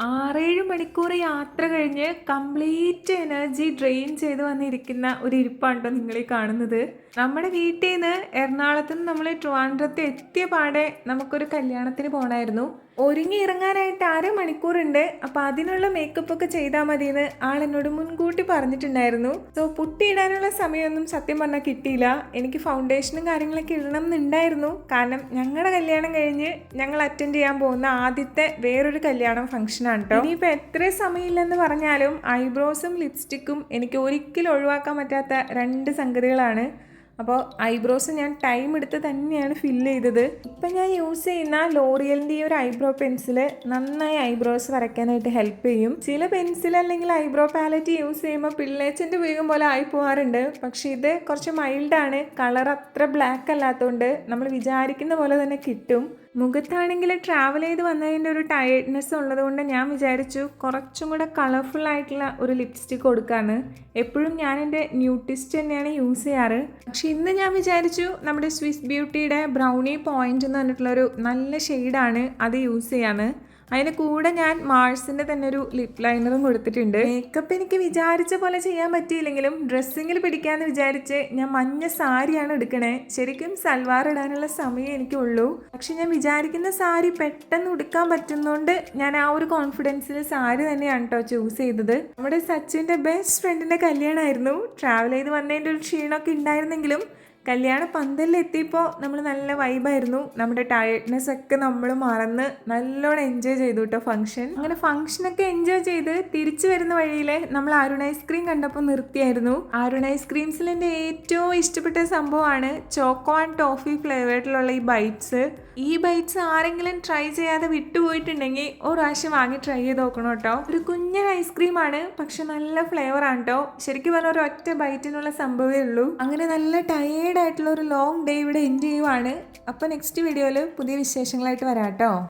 6-7 മണിക്കൂർ യാത്ര കഴിഞ്ഞ് കംപ്ലീറ്റ് എനർജി ഡ്രെയിൻ ചെയ്ത് വന്നിരിക്കുന്ന ഒരു ഇരിപ്പാണ് കേട്ടോ നിങ്ങൾ ഈ കാണുന്നത്. നമ്മുടെ വീട്ടിൽ നിന്ന് എറണാകുളത്ത് നിന്ന് നമ്മൾ ട്രിവാൻഡ്രത്ത് എത്തിയ പാടെ നമുക്കൊരു കല്യാണത്തിന് പോകണമായിരുന്നു. ഒരുങ്ങി ഇറങ്ങാനായിട്ട് 1/2 മണിക്കൂറുണ്ട്. അപ്പോൾ അതിനുള്ള മേക്കപ്പ് ഒക്കെ ചെയ്താൽ മതിയെന്ന് ആളെന്നോട് മുൻകൂട്ടി പറഞ്ഞിട്ടുണ്ടായിരുന്നു. സോ പുട്ടിയിടാനുള്ള സമയമൊന്നും സത്യം പറഞ്ഞാൽ കിട്ടിയില്ല. എനിക്ക് ഫൗണ്ടേഷനും കാര്യങ്ങളൊക്കെ ഇടണം എന്നുണ്ടായിരുന്നു. കാരണം ഞങ്ങളുടെ കല്യാണം കഴിഞ്ഞ് ഞങ്ങൾ അറ്റൻഡ് ചെയ്യാൻ പോകുന്ന ആദ്യത്തെ വേറൊരു കല്യാണം ഫംഗ്ഷൻ ആണ് കേട്ടോ. ഇനിയിപ്പോൾ എത്ര സമയമില്ലെന്ന് പറഞ്ഞാലും ഐബ്രോസും ലിപ്സ്റ്റിക്കും എനിക്ക് ഒരിക്കലും ഒഴിവാക്കാൻ പറ്റാത്ത 2 സംഗതികളാണ്. അപ്പോൾ ഐബ്രോസ് ഞാൻ ടൈം എടുത്ത് തന്നെയാണ് ഫില്ല് ചെയ്തത്. ഇപ്പം ഞാൻ യൂസ് ചെയ്യുന്ന ലോറിയലിൻ്റെ ഈ ഒരു ഐബ്രോ പെൻസിൽ നന്നായി ഐബ്രോസ് വരയ്ക്കാനായിട്ട് ഹെൽപ്പ് ചെയ്യും. ചില പെൻസിൽ അല്ലെങ്കിൽ ഐബ്രോ പാലറ്റ് യൂസ് ചെയ്യുമ്പോൾ പിള്ളേച്ചൻ്റെ ഉപയോഗം പോലെ ആയി പോകാറുണ്ട്. പക്ഷേ ഇത് കുറച്ച് മൈൽഡാണ്, കളർ അത്ര ബ്ലാക്ക് അല്ലാത്തതുകൊണ്ട് നമ്മൾ വിചാരിക്കുന്ന പോലെ തന്നെ കിട്ടും. മുഖത്താണെങ്കിൽ ട്രാവൽ ചെയ്ത് വന്നതിൻ്റെ ഒരു ടയർഡ്നെസ് ഉള്ളതുകൊണ്ട് ഞാൻ വിചാരിച്ചു കുറച്ചും കൂടെ കളർഫുൾ ആയിട്ടുള്ള ഒരു ലിപ്സ്റ്റിക് കൊടുക്കാമെന്ന്. എപ്പോഴും ഞാൻ എൻ്റെ ന്യൂട്ടിസ്റ്റ് തന്നെയാണ് യൂസ് ചെയ്യാറ്. പക്ഷെ ഇന്ന് ഞാൻ വിചാരിച്ചു നമ്മുടെ സ്വിസ് ബ്യൂട്ടിയുടെ ബ്രൗണി പോയിൻ്റ് എന്ന് പറഞ്ഞിട്ടുള്ളൊരു നല്ല ഷെയ്ഡാണ് അത് യൂസ് ചെയ്യാമെന്ന്. അതിന് കൂടെ ഞാൻ മാഴ്സിൻ്റെ തന്നെ ഒരു ലിപ് ലൈനറും കൊടുത്തിട്ടുണ്ട്. മേക്കപ്പ് എനിക്ക് വിചാരിച്ച പോലെ ചെയ്യാൻ പറ്റിയില്ലെങ്കിലും ഡ്രസ്സിങ്ങിൽ പിടിക്കാമെന്ന് വിചാരിച്ച് ഞാൻ മഞ്ഞ സാരിയാണ് എടുക്കണേ. ശരിക്കും സൽവാർ ഇടാനുള്ള സമയം എനിക്കുള്ളൂ. പക്ഷെ ഞാൻ വിചാരിക്കുന്ന സാരി പെട്ടെന്ന് ഉടുക്കാൻ പറ്റുന്നതുകൊണ്ട് ഞാൻ ആ ഒരു കോൺഫിഡൻസിൽ സാരി തന്നെയാണ് കേട്ടോ ചൂസ് ചെയ്തത്. നമ്മുടെ സച്ചിൻ്റെ ബെസ്റ്റ് ഫ്രണ്ടിൻ്റെ കല്യാണമായിരുന്നു. ട്രാവൽ ചെയ്ത് വന്നതിൻ്റെ ഒരു ക്ഷീണമൊക്കെ ഉണ്ടായിരുന്നെങ്കിലും കല്യാണ പന്തലിലെത്തിയപ്പോൾ നമ്മൾ നല്ല വൈബായിരുന്നു. നമ്മുടെ ടയർഡ്നെസ് ഒക്കെ നമ്മൾ മറന്ന് നല്ലോണം എൻജോയ് ചെയ്തു കേട്ടോ ഫംഗ്ഷൻ. അങ്ങനെ ഫംഗ്ഷനൊക്കെ എൻജോയ് ചെയ്ത് തിരിച്ചു വരുന്ന വഴിയിൽ നമ്മൾ അരുൺ ഐസ്ക്രീം കണ്ടപ്പോൾ നിർത്തിയായിരുന്നു. അരുൺ ഐസ്ക്രീംസിൽ എൻ്റെ ഏറ്റവും ഇഷ്ടപ്പെട്ട സംഭവമാണ് ചോക്കോ ആൻഡ് ടോഫി ഫ്ലേവേർഡിലുള്ള ഈ ബൈറ്റ്സ്. ഈ ബൈറ്റ്സ് ആരെങ്കിലും ട്രൈ ചെയ്യാതെ വിട്ടുപോയിട്ടുണ്ടെങ്കിൽ ഒരു പ്രാവശ്യം വാങ്ങി ട്രൈ ചെയ്ത് നോക്കണം കേട്ടോ. ഒരു കുഞ്ഞൻ ഐസ്ക്രീമാണ്, പക്ഷെ നല്ല ഫ്ലേവറാണ് കേട്ടോ. ശരിക്കും പറഞ്ഞാൽ ഒരു ഒറ്റ ബൈറ്റിനുള്ള സംഭവമേ ഉള്ളൂ. അങ്ങനെ നല്ല ടയേർഡ് ആയിട്ടുള്ള ഒരു ലോങ് ഡേ ഇവിടെ എൻഡ് ചെയ്യുവാണ്. അപ്പോൾ നെക്സ്റ്റ് വീഡിയോയിൽ പുതിയ വിശേഷങ്ങളായിട്ട് വരാം കേട്ടോ.